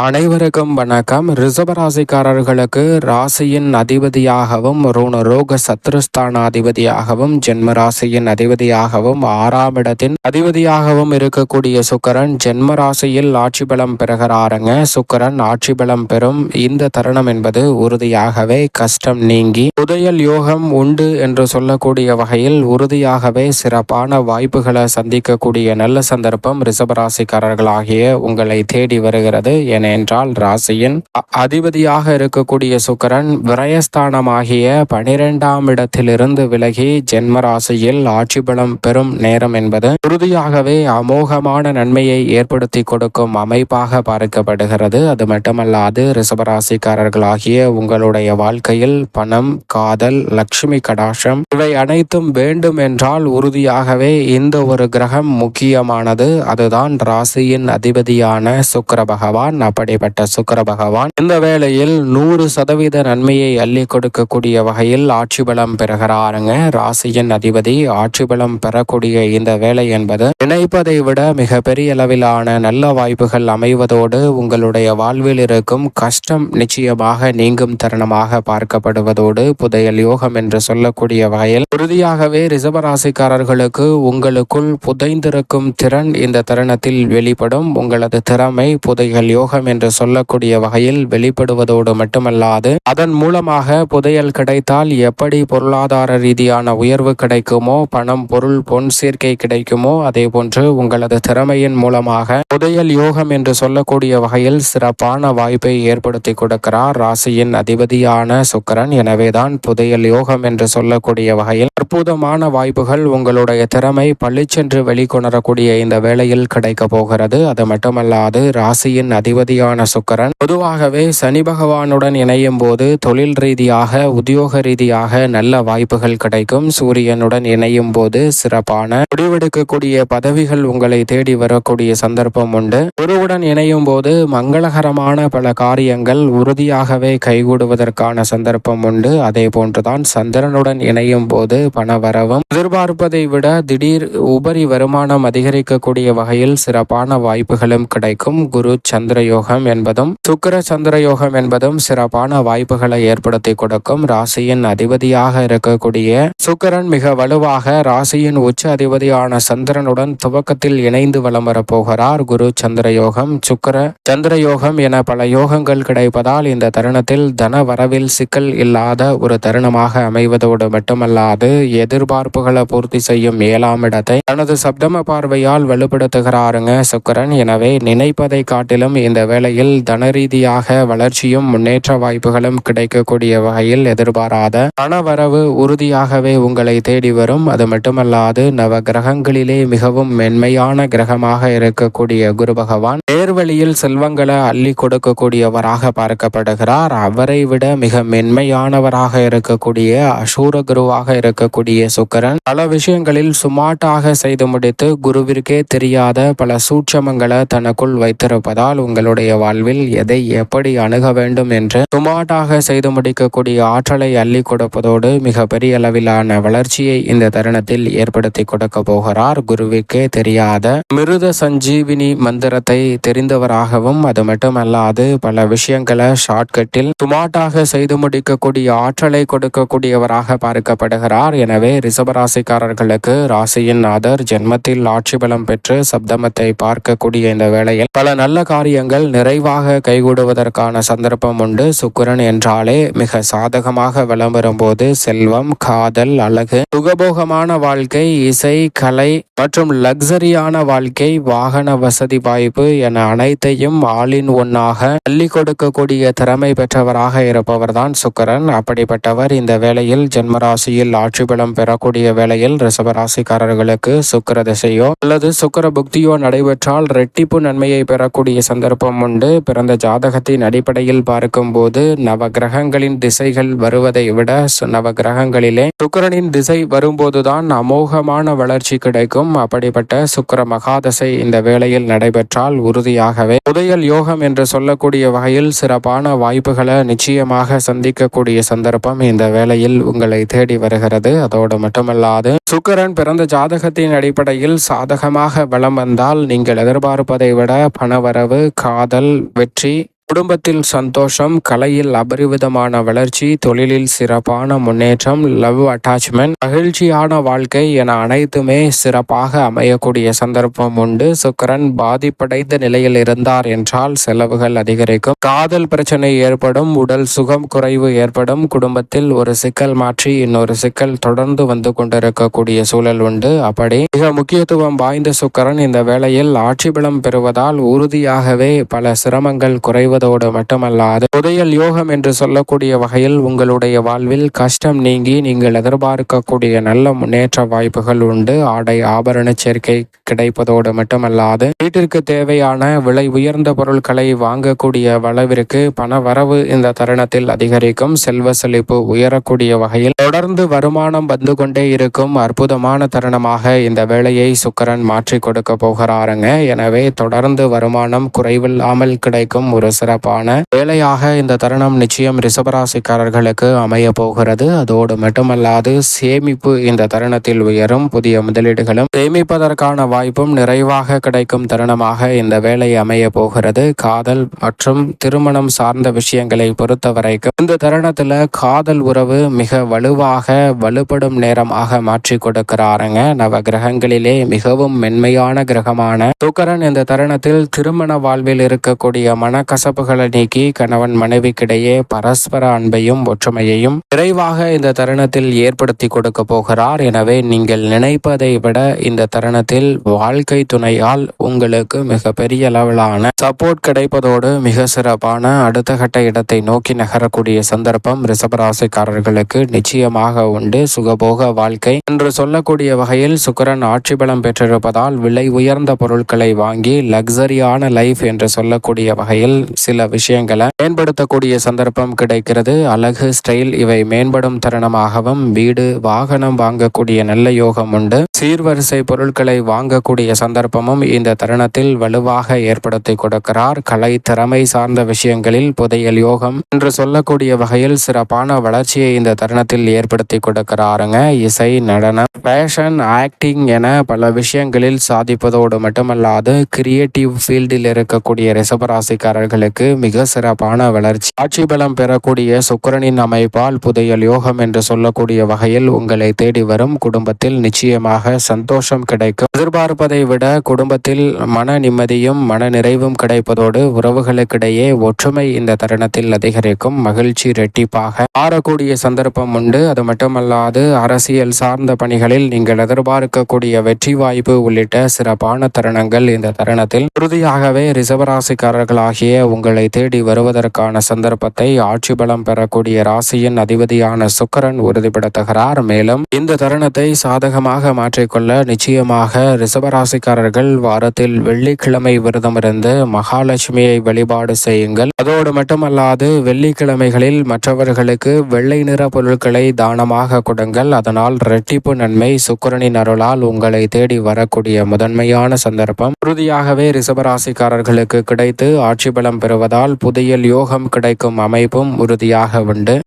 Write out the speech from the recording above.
அனைவருக்கும் வணக்கம். ரிஷபராசிக்காரர்களுக்கு ராசியின் அதிபதியாகவும் ரோக சத்ருஸ்தான அதிபதியாகவும் ஜென்ம ராசியின் அதிபதியாகவும் 6ஆம் இடத்தின் அதிபதியாகவும் இருக்கக்கூடிய சுக்கிரன் ஜென்ம ராசியில் ஆட்சி பலம் பெறுகிறாருங்க. சுக்கிரன் ஆட்சி பலம் பெறும் இந்த தருணம் என்பது உறுதியாகவே கஷ்டம் நீங்கி புதையல் யோகம் உண்டு என்று சொல்லக்கூடிய வகையில் உறுதியாகவே சிறப்பான வாய்ப்புகளை சந்திக்கக்கூடிய நல்ல சந்தர்ப்பம் ரிஷபராசிக்காரர்களாகிய உங்களை தேடி வருகிறது. ஏனென்றால் ராசியின் அதிபதியாக இருக்கக்கூடிய சுக்கிரன் விரயஸ்தானமாகிய 12ஆம் இடத்திலிருந்து விலகி ஜென்ம ராசியில் ஆட்சி பலம் பெறும் நேரம் என்பது உறுதியாகவே அமோகமான நன்மையை ஏற்படுத்தி கொடுக்கும் அமைப்பாக பார்க்கப்படுகிறது. அது மட்டுமல்லாது ரிஷபராசிக்காரர்களாகிய உங்களுடைய வாழ்க்கையில் பணம், காதல், லட்சுமி கடாட்சம் இவை அனைத்தும் வேண்டும் என்றால் உறுதியாகவே இந்த ஒரு கிரகம் முக்கியமானது. அதுதான் ராசியின் அதிபதியான சுக்கிர பகவான். அப்படிப்பட்ட சுக்கிர பகவான் இந்த வேளையில் 100% நன்மையை அள்ளி கொடுக்கக்கூடிய வகையில் ஆட்சி பலம் பெறுகிறாருங்க. ராசியின் அதிபதி ஆட்சி பலம் பெறக்கூடிய இந்த வேலை என்பது நினைப்பதை விட மிக பெரிய அளவிலான நல்ல வாய்ப்புகள் அமைவதோடு உங்களுடைய வாழ்வில் இருக்கும் கஷ்டம் நிச்சயமாக நீங்கும் தருணமாக பார்க்கப்படுவதோடு புதையல் யோகம் என்று சொல்லக்கூடிய வகையில் உறுதியாகவே ரிஷபராசிக்காரர்களுக்கு உங்களுக்குள் புதைந்திருக்கும் திறன் இந்த தருணத்தில் வெளிப்படும். உங்களது திறமை புதையல் யோகம் என்று சொல்லக்கூடிய வகையில் வெளிப்படுவதோடு மட்டுமல்லாது அதன் மூலமாக புதையல் கிடைத்தால் எப்படி பொருளாதார ரீதியான உயர்வு கிடைக்குமோ, பணம், பொருள், பொன் சேர்க்கை கிடைக்குமோ, அதே போன்று உங்களது திறமையின் மூலமாக புதையல் யோகம் என்று சொல்லக்கூடிய வகையில் சிறப்பான வாய்ப்பை ஏற்படுத்தி கொடுக்கிறார் ராசியின் அதிபதியான சுக்கிரன். எனவேதான் புதையல் யோகம் என்று சொல்லக்கூடிய வகையில் அற்புதமான வாய்ப்புகள் உங்களுடைய திறமை பளிச்சென்று வெளிக்கொணரக்கூடிய இந்த வேளையில் கிடைக்க போகிறது. அது மட்டுமல்லாது ராசியின் அதிபதியான சுக்கிரன் பொதுவாகவே சனி பகவானுடன் இணையும் போது தொழில் ரீதியாக, உத்தியோக ரீதியாக நல்ல வாய்ப்புகள் கிடைக்கும். சூரியனுடன் இணையும் போது சிறப்பான முடிவெடுக்கக்கூடிய பதவிகள் உங்களை தேடி வரக்கூடிய சந்தர்ப்பம் உண்டு. குருவுடன் இணையும் போது மங்களகரமான பல காரியங்கள் உறுதியாகவே கைகூடுவதற்கான சந்தர்ப்பம் உண்டு. அதே போன்றுதான் சந்திரனுடன் இணையும் போது பணவரவும் எதிர்பார்ப்பதை விட திடீர் உபரி வருமானம் அதிகரிக்கக்கூடிய வகையில் சிறப்பான வாய்ப்புகளும் கிடைக்கும். குரு சந்திர யோகம் என்பதும் சுக்கிர சந்திர யோகம் என்பதும் சிறப்பான வாய்ப்புகளை ஏற்படுத்தி கொடுக்கும். ராசியின் அதிபதியாக இருக்கக்கூடிய சுக்கிரன் மிக வலுவாக ராசியின் உச்ச அதிபதியான சந்திரனுடன் துவக்கத்தில் இணைந்து வலம் வரப்போகிறார். குரு சந்திர யோகம், சுக்கிர சந்திர யோகம் என பல யோகங்கள் கிடைப்பதால் இந்த தருணத்தில் தன வரவில் சிக்கல் இல்லாத ஒரு தருணமாக அமைவதோடு மட்டுமல்லாது எதிர்பார்ப்புகளை பூர்த்தி செய்யும் 7ஆம் இடத்தை தனது சப்தம பார்வையால் வலுப்படுத்துகிறாருங்க சுக்கிரன். எனவே நினைப்பதை காட்டிலும் இந்த வேளையில் தனரீதியாக வளர்ச்சியும் முன்னேற்ற வாய்ப்புகளும் கிடைக்கக்கூடிய வகையில் எதிர்பாராத பணவரவு உறுதியாகவே உங்களை தேடி வரும். அது மட்டுமல்லாது நவ கிரகங்களிலே மிகவும் மென்மையான கிரகமாக இருக்கக்கூடிய குரு பகவான் நேர்வழியில் செல்வங்களை அள்ளி கொடுக்கக்கூடியவராக பார்க்கப்படுகிறார். அவரை விட மிக மென்மையானவராக இருக்கக்கூடிய அசூர குருவாக இருக்கக்கூடிய சுக்கிரன் பல விஷயங்களில் சுமாட்டாக செய்து முடித்து குருவிற்கே தெரியாத பல சூட்சமங்களை தனக்குள் வைத்திருப்பதால் உங்களுடைய வாழ்வில் எதை எப்படி அணுக வேண்டும் என்று சுமாட்டாக செய்து முடிக்கக்கூடிய ஆற்றலை அள்ளி கொடுப்பதோடு மிக பெரிய அளவிலான வளர்ச்சியை இந்த தருணத்தில் ஏற்படுத்தி கொடுக்க போகிறார். குருவிற்கே தெரியாத மிருத சஞ்சீவினி மந்திரத்தை தெரிந்தவராகவும் அது மட்டுமல்லாது பல விஷயங்களை ஷார்ட்கட்டில் சுமாட்டாக செய்து முடிக்கக்கூடிய ஆற்றலை கொடுக்கக்கூடியவராக பார்க்கப்படுகிறார். எனவே ரிஷபராசிக்காரர்களுக்கு ராசியின் நாதர் ஜென்மத்தில் ஆட்சி பலம் பெற்று சப்தமத்தை பார்க்கக்கூடிய இந்த வேளையில் பல நல்ல காரியங்கள் நிறைவாக கைகூடுவதற்கான சந்தர்ப்பம் உண்டு. சுக்கிரன் என்றாலே மிக சாதகமாக வலம் வரும்போது செல்வம், காதல், அழகு, சுகபோகமான வாழ்க்கை, இசை, கலை மற்றும் லக்ஸரியான வாழ்க்கை, வாகன வசதி வாய்ப்பு என அனைத்தையும் ஆளின் ஒன்னாக அள்ளி கொடுக்கக்கூடிய திறமை பெற்றவராக இருப்பவர் தான் சுக்கிரன். அப்படிப்பட்டவர் இந்த வேளையில் ஜென்மராசியில் ஆட்சி பலம் பெறக்கூடிய வேளையில் ரிஷபராசிக்காரர்களுக்கு சுக்கிர திசையோ அல்லது சுக்கிர புக்தியோ நடைபெற்றால் ரெட்டிப்பு நன்மையை பெறக்கூடிய சந்தர்ப்பம் உண்டு. பிறந்த ஜாதகத்தின் அடிப்படையில் பார்க்கும் போது நவ கிரகங்களின் திசைகள் வருவதை விட நவ கிரகங்களிலே சுக்கிரனின் திசை வரும்போதுதான் அமோகமான வளர்ச்சி கிடைக்கும். அப்படிப்பட்ட சுக்கிர மகாதசை இந்த வேளையில் நடைபெற்றால் உறுதியாகவே புதையல் யோகம் என்று சொல்லக்கூடிய வகையில் சிறப்பான வாய்ப்புகளை நிச்சயமாக சந்திக்கக்கூடிய சந்தர்ப்பம் இந்த வேளையில் உங்களை தேடி வருகிறது. அதோடு மட்டுமல்லாது சுக்கிரன் பிறந்த ஜாதகத்தின் அடிப்படையில் சாதகமாக வலம் வந்தால் நீங்கள் எதிர்பார்ப்பதை விட பணவரவு உறவு, காதல், வெற்றி, குடும்பத்தில் சந்தோஷம், கலையில் அபரிவிதமான வளர்ச்சி, தொழிலில் சிறப்பான முன்னேற்றம், லவ் அட்டாச்மெண்ட், மகிழ்ச்சியான வாழ்க்கை என அனைத்துமே சிறப்பாக அமையக்கூடிய சந்தர்ப்பம் உண்டு. சுக்கிரன் பாதிப்படைந்த நிலையில் இருந்தார் என்றால் செலவுகள் அதிகரிக்கும், காதல் பிரச்சனை ஏற்படும், உடல் சுகம் குறைவு ஏற்படும், குடும்பத்தில் ஒரு சிக்கல் மாற்றி இன்னொரு சிக்கல் தொடர்ந்து வந்து கொண்டிருக்கக்கூடிய சூழல் உண்டு. அப்படி மிக முக்கியத்துவம் வாய்ந்த சுக்கிரன் இந்த வேளையில் ஆட்சி பலம் பெறுவதால் உறுதியாகவே பல சிரமங்கள் குறைவதோடு மட்டுமல்லாது புதையல் யோகம் என்று சொல்லக்கூடிய வகையில் உங்களுடைய வாழ்வில் கஷ்டம் நீங்கி நீங்கள் எதிர்பார்க்கக்கூடிய நல்ல முன்னேற்ற வாய்ப்புகள் உண்டு. ஆடை ஆபரண சேர்க்கை கிடைப்பதோடு மட்டுமல்லாது வீட்டிற்கு தேவையான விலை உயர்ந்த பொருட்களை வாங்கக்கூடிய அளவிற்கு பண வரவு இந்த தருணத்தில் அதிகரிக்கும். செல்வ செழிப்பு உயரக்கூடிய வகையில் தொடர்ந்து வருமானம் வந்து கொண்டே இருக்கும் அற்புதமான தருணமாக இந்த வேளையை சுக்கிரன் மாற்றி கொடுக்க போகிறாருங்க. எனவே தொடர்ந்து வருமானம் குறைவில்லாமல் கிடைக்கும் ஒரு சிறப்பான வேலையாக இந்த தருணம் நிச்சயம் ரிஷபராசிக்காரர்களுக்கு அமைய போகிறது. அதோடு மட்டுமல்லாது சேமிப்பு இந்த தருணத்தில் உயரும், புதிய முதலீடுகளும் சேமிப்பதற்கான வாய்ப்பும் நிறைவாக கிடைக்கும் தருணமாக இந்த வேலை அமைய போகிறது. காதல் மற்றும் திருமணம் சார்ந்த விஷயங்களை பொறுத்த வரைக்கும் இந்த தருணத்துல காதல் உறவு மிக வலுவாக வலுப்படும் நேரமாக மாற்றி கொடுக்கிறாருங்க. நவ கிரகங்களிலே மிகவும் மென்மையான கிரகமான சுக்கிரன் இந்த தருணத்தில் திருமண வாழ்வில் இருக்கக்கூடிய மனக்கசப்புகளை நீக்கி கணவன் மனைவிக்கிடையே பரஸ்பர அன்பையும் ஒற்றுமையையும் விரைவாக இந்த தருணத்தில் ஏற்படுத்தி கொடுக்க போகிறார். எனவே நீங்கள் நினைப்பதை விட இந்த தருணத்தில் வாழ்க்கை துணையால் உங்களுக்கு மிக பெரிய அளவிலான சப்போர்ட் கிடைப்பதோடு மிக சிறப்பான அடுத்த கட்ட இடத்தை நோக்கி நகரக்கூடிய சந்தர்ப்பம் ரிஷபராசிக்காரர்களுக்கு நிச்சயமாக உண்டு. சுகபோக வாழ்க்கை என்று சொல்லக்கூடிய வகையில் சுக்கிரன் ஆட்சி பலம் பெற்றிருப்பதால் விலை உயர்ந்த பொருட்களை வாங்கி லக்ஸரியான லைஃப் என்று சொல்லக்கூடிய வகையில் சில விஷயங்களை மேம்படுத்தக்கூடிய சந்தர்ப்பம் கிடைக்கிறது. அழகு, ஸ்டைல் இவை மேம்படும் தருணமாகவும் வீடு வாகனம் வாங்கக்கூடிய நல்ல யோகம் உண்டு. சீர்வரிசை பொருட்களை வாங்கக்கூடிய சந்தர்ப்பமும் இந்த தருணத்தில் வலுவாக ஏற்படுத்தி கொடுக்கிறார். கலை திறமை சார்ந்த விஷயங்களில் புதையல் யோகம் என்று சொல்லக்கூடிய வகையில் சிறப்பான வளர்ச்சியை இந்த தருணத்தில் ஏற்படுத்தி கொடுக்கிறாருங்க. இசை, நடனம், ஃபேஷன், ஆக்டிங் என பல விஷயங்களில் சாதிப்பதோடு மட்டுமல்லாது கிரியேட்டிவ் ஃபீல்டில் இருக்கக்கூடிய ரிஷபராசிக்காரர்களுக்கு மிக சிறப்பான வளர்ச்சி. ஆட்சி பலம் பெறக்கூடிய சுக்கிரனின் அமைப்பால் புதையல் யோகம் என்று சொல்லக்கூடிய வகையில் உங்களை தேடி வரும். குடும்பத்தில் நிச்சயமாக சந்தோஷம் கிடைக்கும். எதிர்பார்ப்பதை விட குடும்பத்தில் மன நிம்மதியும் மன நிறைவும் கிடைப்பதோடு உறவுகளுக்கிடையே ஒற்றுமை இந்த தருணத்தில் அதிகரிக்கும். மகிழ்ச்சி இரட்டிப்பாக மாறக்கூடிய சந்தர்ப்பம் உண்டு. அது மட்டுமல்லாது அரசியல் சார்ந்த பணிகளில் நீங்கள் எதிர்பார்க்கக்கூடிய வெற்றி வாய்ப்பு உள்ளிட்ட சிறப்பான தருணங்கள் இந்த தருணத்தில் உறுதியாகவே ரிஷபராசிக்காரர்களாகிய உங்களை தேடி வருவதற்கான சந்தர்ப்பத்தை ஆட்சி பலம் பெறக்கூடிய ராசியின் அதிபதியான சுக்கிரன் உறுதிப்படுத்துகிறார். மேலும் இந்த தருணத்தை சாதகமாக மாற்றிக்கொள்ள நிச்சயமாக ரிஷபராசிக்காரர்கள் வாரத்தில் வெள்ளிக்கிழமை விரதமிருந்து மகாலட்சுமியை வழிபாடு செய்யுங்கள். அதோடு மட்டுமல்லாது வெள்ளிக்கிழமைகளில் மற்றவர்களுக்கு வெள்ளை நிற பொருட்களை தானமாக கொடுங்கள். அதனால் இரட்டிப்பு நன்மை சுக்கிரனின் அருளால் உங்களை தேடி வரக்கூடிய முதன்மையான சந்தர்ப்பம் உறுதியாகவே ரிஷபராசிக்காரர்களுக்கு கிடைத்து ஆட்சி பலம் பெறுவதால் புதையல் யோகம் கிடைக்கும் அமைப்பும் உறுதியாக உண்டு.